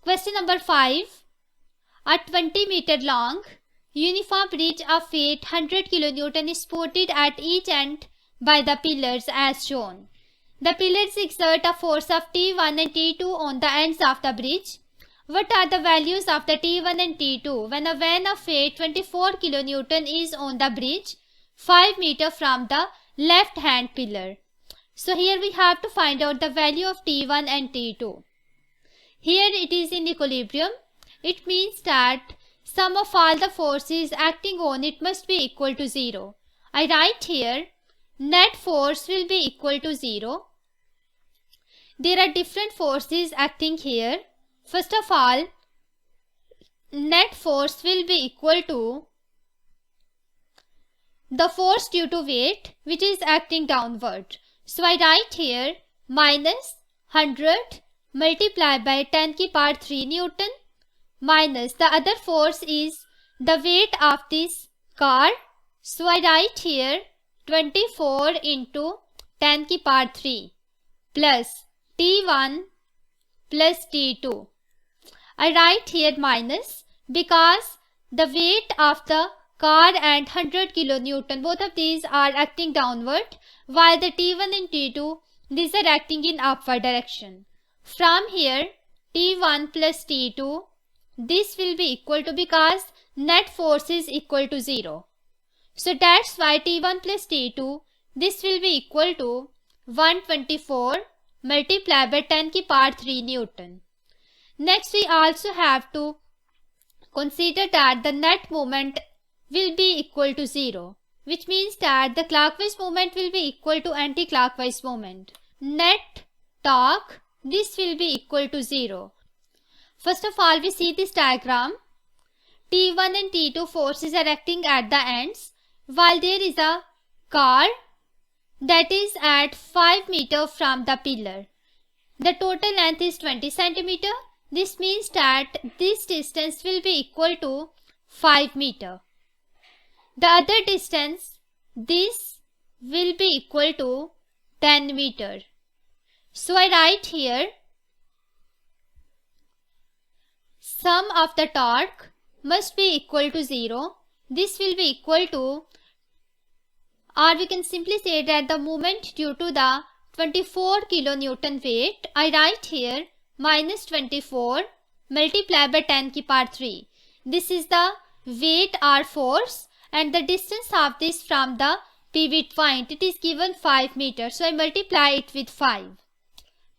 Question number 5. A 20-meter long uniform bridge of weight 100 kN is supported at each end by the pillars as shown. The pillars exert a force of T1 and T2 on the ends of the bridge. What are the values of the T1 and T2 when a van of weight 24 kN is on the bridge 5 meter from the left hand pillar? So here we have to find out the value of T1 and T2. Here it is in equilibrium. It means that sum of all the forces acting on it must be equal to 0. I write here net force will be equal to 0. There are different forces acting here. First of all, net force will be equal to the force due to weight which is acting downward. So I write here minus 100 multiplied by 10 की power 3 Newton minus the other force is the weight of this car. So I write here 24 into 10 की power 3 plus T1 plus T2. I write here minus because the weight of the car and 100 kN, both of these are acting downward, while the T1 and T2, these are acting in upward direction. From here, T1 plus T2, this will be equal to, because net force is equal to 0. So that's why T1 plus T2, this will be equal to 124 multiplied by 10 की power 3 Newton. Next we also have to consider that the net moment will be equal to 0, which means that the clockwise moment will be equal to anti-clockwise moment. Net torque, this will be equal to 0. First of all, we see this diagram. T1 and T2 forces are acting at the ends, while there is a car that is at 5 meter from the pillar. The total length is 20 centimeter. This means that this distance will be equal to 5 meter. The other distance, this will be equal to 10 meter. So I write here sum of the torque must be equal to 0. This will be equal to, or we can simply say that the moment due to the 24 kilonewton weight, I write here minus 24 multiplied by 10 की power 3. This is the weight or force, and the distance of this from the pivot point, it is given 5 meters. So I multiply it with 5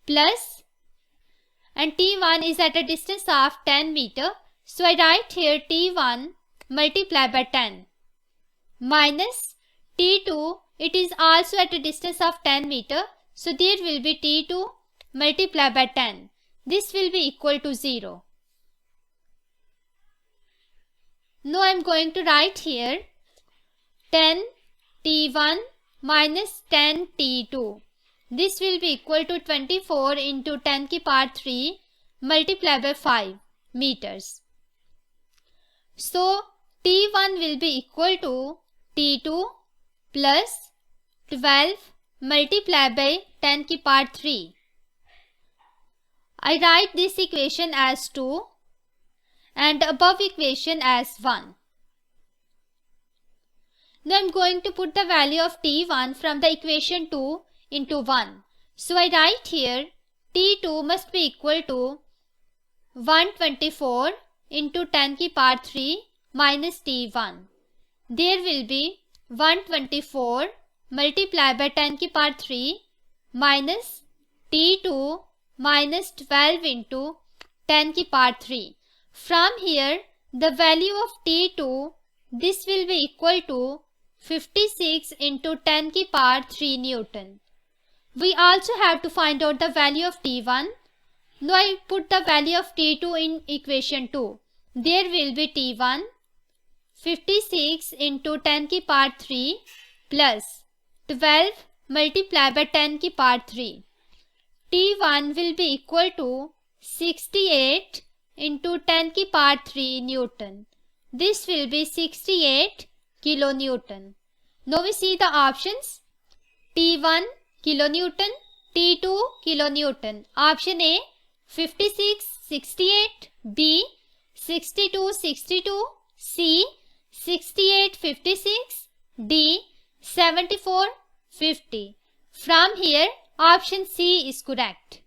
plus, and T1 is at a distance of 10 meter. So I write here T1 multiplied by 10 minus T2, it is also at a distance of 10 meter. So there will be T2 multiplied by 10. This will be equal to 0. Now I am going to write here 10 T1 minus 10 T2. This will be equal to 24 into 10 की power 3 multiplied by 5 meters. So T1 will be equal to T2 plus 12 multiplied by 10 की power 3. I write this equation as 2 and above equation as 1. Now I am going to put the value of T1 from the equation 2 into 1. So I write here T2 must be equal to 124 into 10 की power 3 minus T1. There will be 124 multiplied by 10 की power 3 minus T2 minus 12 into 10 की power 3. From here, the value of T2, this will be equal to 56 into 10 की power 3 Newton. We also have to find out the value of T1. Now I put the value of T2 in equation 2. There will be T1 56 into 10 की power 3 plus 12 multiplied by 10 की power 3. T1 will be equal to 68 into 10 की power 3 Newton. This will be 68 kilonewton. Now we see the options. T1 kilonewton, T2 kilonewton. Option A 56, 68. B 6262, C 6856, D 7450. From here option C is correct.